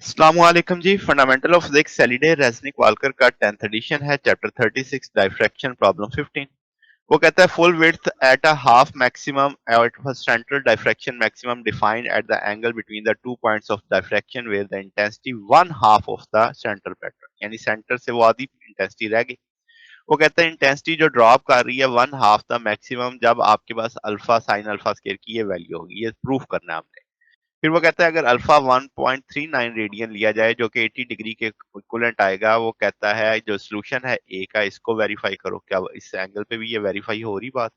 अस्सलामुअलैकुम जी। Fundamental of physics Halliday Resnick Walker का 10th एडिशन है। Chapter 36 diffraction problem 15। वो कहता है full width at a half maximum at central diffraction maximum defined at the angle between the two points of diffraction where the intensity one half of the central pattern, यानी centre से वो आधी intensity रह गई। वो कहता है intensity जो ड्रॉप कर रही है वन हाफ द मैक्सिमम जब आपके पास अल्फा साइन अल्फा स्केयर की ये वैल्यू होगी। ये प्रूफ करना है हमने। फिर वो कहता है अगर अल्फा 1.39 रेडियन लिया जाए जो कि 80 डिग्री के इक्विवेलेंट आएगा, वो कहता है जो सोल्यूशन है ए का इसको वेरीफाई करो, क्या इस एंगल पे भी ये वेरीफाई हो रही बात।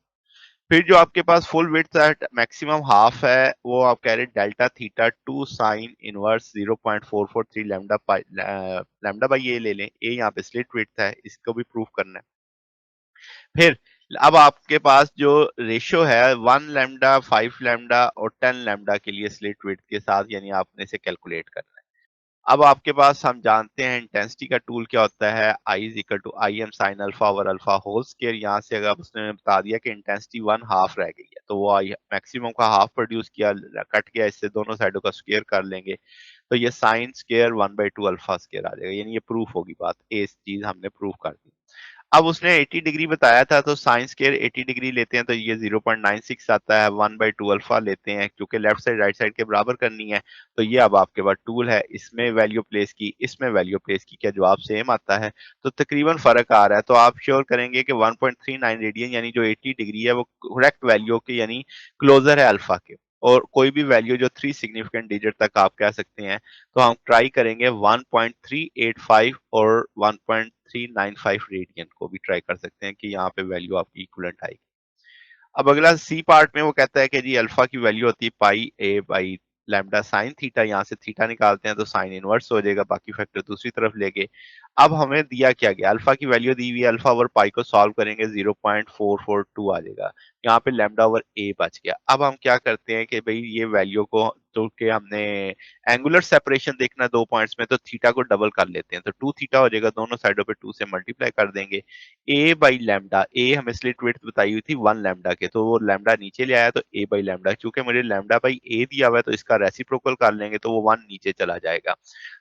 फिर जो आपके पास full width at maximum half है वो आप कह रहे delta theta 2 sine inverse 0.443 lambda by a ले लें। ए यहाँ पे स्लिट विड्थ है, इसको भी प्रूफ करना है। फिर अब आपके पास जो रेशियो है 1 लैम्डा 5 लैम्डा और 10 लैम्डा के लिए स्लिट विड्थ के साथ, यानी आपने इसे कैलकुलेट करना है। अब आपके पास हम जानते हैं इंटेंसिटी का टूल क्या होता है, I is equal to I m sine alpha over alpha whole square. यहाँ से अगर उसने बता दिया कि इंटेंसिटी वन हाफ रह गई है तो वो आई मैक्सिमम का हाफ प्रोड्यूस किया, कट गया, इससे दोनों साइडों का स्क्वायर कर लेंगे तो ये साइन स्क्वायर 1/2 अल्फा स्क्वायर आ जाएगा, यानी ये प्रूफ होगी बात। ये इस चीज हमने प्रूफ कर दी। अब उसने 80 डिग्री बताया था तो साइन स्क्वायर 80 डिग्री लेते हैं तो ये 0.96 आता है। 1/2 अल्फा लेते हैं क्योंकि लेफ्ट साइड राइट साइड के बराबर करनी है। तो ये अब आपके पास टूल है, इसमें वैल्यू प्लेस की, इसमें वैल्यू प्लेस की, क्या जवाब सेम आता है? तो तकरीबन फर्क आ रहा है। तो आप श्योर करेंगे कि 1.39 रेडियन यानी जो 80 डिग्री है वो करेक्ट वैल्यू के यानी क्लोजर है अल्फा के। और कोई भी वैल्यू जो 3 सिग्निफिकेंट डिजिट तक आप कह सकते हैं, तो हम ट्राई करेंगे 1.385 और 1.395 रेडियन को भी ट्राई कर सकते हैं कि यहाँ पे वैल्यू आपकी इक्विवेलेंट आएगी। अब अगला सी पार्ट में वो कहता है कि जी अल्फा की वैल्यू होती है पाई ए बाई लैम्डा साइन थीटा। यहाँ से थीटा निकालते हैं तो साइन इनवर्स हो जाएगा, बाकी फैक्टर दूसरी तरफ लेके। अब हमें दिया क्या गया, अल्फा की वैल्यू दी हुई है, अल्फा ओवर पाई को सॉल्व करेंगे 0.442 आ जाएगा। यहाँ पे लैम्डा ओवर ए बच गया। अब हम क्या करते हैं कि भाई ये वैल्यू को तो के हमने एंगुलर सेपरेशन देखना दो पॉइंट्स में, तो थीटा को डबल कर लेते हैं तो 2 थीटा हो जाएगा, दोनों साइडों पे 2 से मल्टीप्लाई कर देंगे। ए बाई लैम्डा, ए हमें स्लिट विड्थ बताई हुई थी 1 लैम्डा के, तो वो लैम्डा नीचे ले आया तो ए बाई लैम्डा, चूंकि मुझे लैम्डा बाई ए दिया हुआ है तो इसका रेसिप्रोकल कर लेंगे तो वो 1 नीचे चला जाएगा।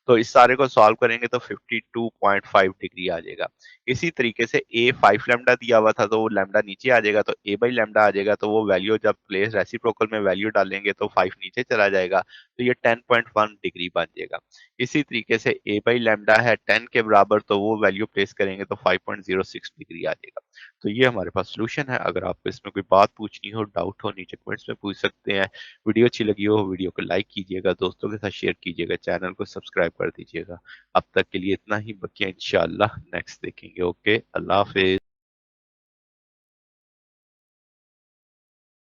तो इस सारे को सॉल्व करेंगे तो 52.5 डिग्री आ जाएगा। इसी तरीके से ए 5 लैम्डा दिया हुआ था तो वो लैम्डा नीचे आ जाएगा तो ए बाई लैम्डा आ जाएगा, तो वो वैल्यू जब प्लेस रेसिप्रोकल में वैल्यू डालेंगे तो 5 नीचे चला जाएगा तो ये 10.1 डिग्री बन जाएगा। इसी तरीके से ए बाई लैम्डा है 10 के बराबर, तो वो वैल्यू प्लेस करेंगे तो 5.06 डिग्री आ जाएगा। तो ये हमारे पास सोल्यूशन है। अगर आपको इसमें कोई बात पूछनी हो, डाउट हो, नीचे कमेंट्स में पूछ सकते हैं। वीडियो अच्छी लगी हो वीडियो को लाइक कीजिएगा, दोस्तों के साथ शेयर कीजिएगा, चैनल को सब्सक्राइब कर दीजिएगा। अब तक के लिए इतना ही, बाकी इंशाल्लाह नेक्स्ट देखेंगे। ओके, अल्लाह हाफिज।